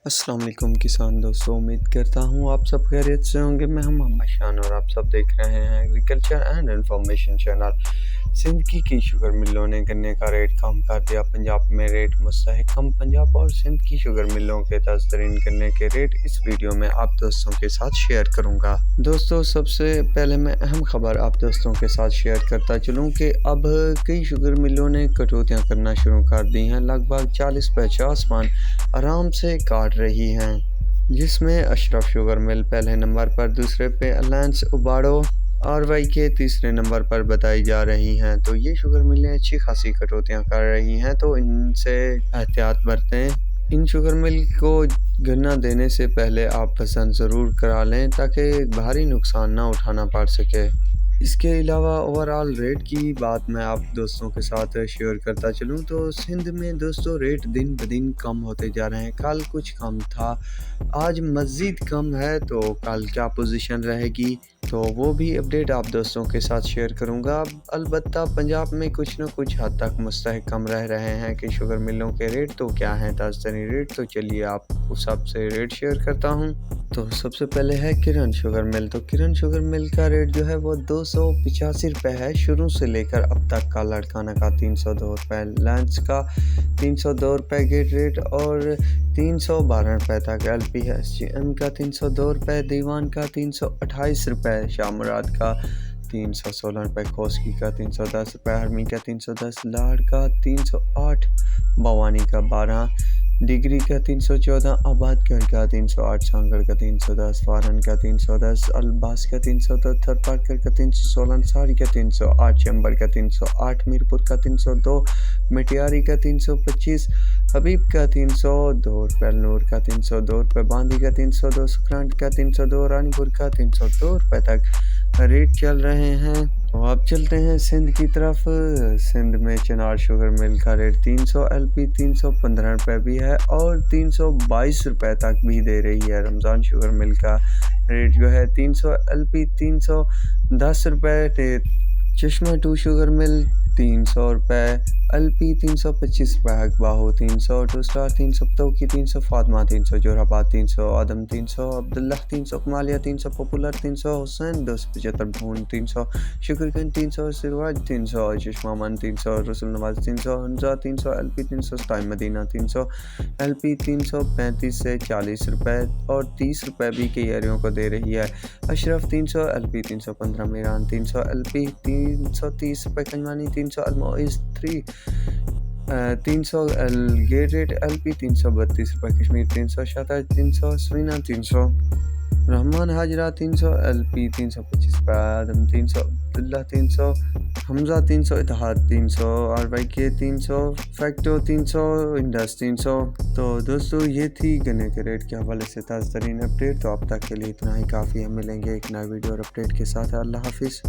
السلام علیکم کسان دوستوں، امید کرتا ہوں آپ سب خیریت سے ہوں گے۔ میں ہوں محمد شان اور آپ سب دیکھ رہے ہیں agriculture and information channel. Sindh کی شوگر ملوں نے گنے کا ریٹ کم کر دیا، پنجاب میں ریٹ مستحکم۔ پنجاب اور سندھ کی شوگر ملوں کے تازہ ترین گنے کے ریٹ اس ویڈیو میں آپ دوستوں کے ساتھ شیئر کروں گا۔ دوستوں، سب سے پہلے میں اہم خبر آپ دوستوں کے ساتھ شیئر کرتا چلوں کہ اب کئی شوگر ملوں نے کٹوتیاں کرنا شروع کر دی ہیں۔ لگ بھگ 40-50 من آرام سے کاٹ رہی ہیں، جس میں اشرف شوگر مل پہلے نمبر پر، دوسرے پہ الائنس اوباڈو آر وائی کے تیسرے نمبر پر بتائی جا رہی ہیں۔ تو یہ شوگر ملیں اچھی خاصی کٹوتیاں کر رہی ہیں، تو ان سے احتیاط برتیں۔ ان شوگر مل کو گنا دینے سے پہلے آپ وزن ضرور کرا لیں تاکہ بھاری نقصان نہ اٹھانا پڑ سکے۔ اس کے علاوہ اوورآل ریٹ کی بات میں آپ دوستوں کے ساتھ شیئر کرتا چلوں تو سندھ میں دوستوں ریٹ دن بدن کم ہوتے جا رہے ہیں۔ کل کچھ کم تھا، آج مزید کم ہے، تو کل کیا پوزیشن رہے گی تو وہ بھی اپڈیٹ آپ دوستوں کے ساتھ شیئر کروں گا۔ البتہ پنجاب میں کچھ نہ کچھ حد تک مستحکم رہ رہے ہیں کہ شوگر ملوں کے ریٹ تو کیا ہیں، تازہ ترین ریٹ۔ تو چلیے آپ کو سب سے ریٹ شیئر کرتا ہوں۔ تو سب سے پہلے ہے کرن شوگر مل۔ تو کرن شوگر مل کا ریٹ جو ہے وہ 285 روپے ہے، شروع سے لے کر اب تک کا۔ لڑکانہ کا 302 روپے، لینس کا 302 روپے گیٹ ریٹ اور 312 روپے تک، L P S G M کا 302 روپے، دیوان کا 328 روپے، شاہ مراد کا 316 روپے، کھوسگی کا 310 روپے، ہرمی کا 310، لاڑ کا 308، بوانی کا 12، ڈگری کا 314، آباد گڑھ کا 308، سانگڑ کا 310، فارن کا 310، الباس کا 372، پارکر کا 316، ساڑی کا 308، چمبر کا 308، میرپور کا 302، مٹیاری کا 325، حبیب کا 302 روپے، نور کا 302 روپے، باندی کا 302، سکرانٹ کا 302، رانی پور کا 302 روپے تک ریٹ چل رہے ہیں۔ تو اب چلتے ہیں سندھ کی طرف۔ سندھ میں چنار شوگر مل کا ریٹ 300 ایل پی 315 روپے بھی ہے اور 322 روپے تک بھی دے رہی ہے۔ رمضان شوگر مل کا ریٹ جو ہے 300 ایل پی 310 روپے، چشمہ 2 شوگر مل 300 روپے ایل پی 325 روپے، حق باہو 300، ٹو سٹار 300، پتوکی 300، فاطمہ 300، جوہر آباد 300، آدم 300، عبداللہ 300، کمالیہ 300، پاپولر 300، حسین 275، بھون 300، شکرگنج 300، سرواج 300، چشمہ من 300، رسول نواز 300، حمزہ 300 ایل پی 327، مدینہ 300 ایل پی 335 سے 40 روپے اور 30 روپے بھی کئی ایریوں کو دے رہی ہے۔ Ashraf 300 L P 315، Meeran 300 L P 330 روپے، Kunjwani 300، Almoiz 300 gate rate L P 332 روپے، کشمیر 300، شہتاج 300، سوینا 300، رحمان حاجرہ 300 ایل پی 325 روپے، آدم 300، عبداللہ 300، حمزہ 300، اتحاد 300، آر وائی کے 300، فیکٹو 300، انڈس 300۔ تو دوستو یہ تھی گنے کے ریٹ کے حوالے سے تازہ ترین اپڈیٹ۔ تو اب تک کے لیے اتنا ہی کافی ہے، ملیں گے ایک نئے ویڈیو اور اپڈیٹ کے ساتھ۔ اللہ حافظ۔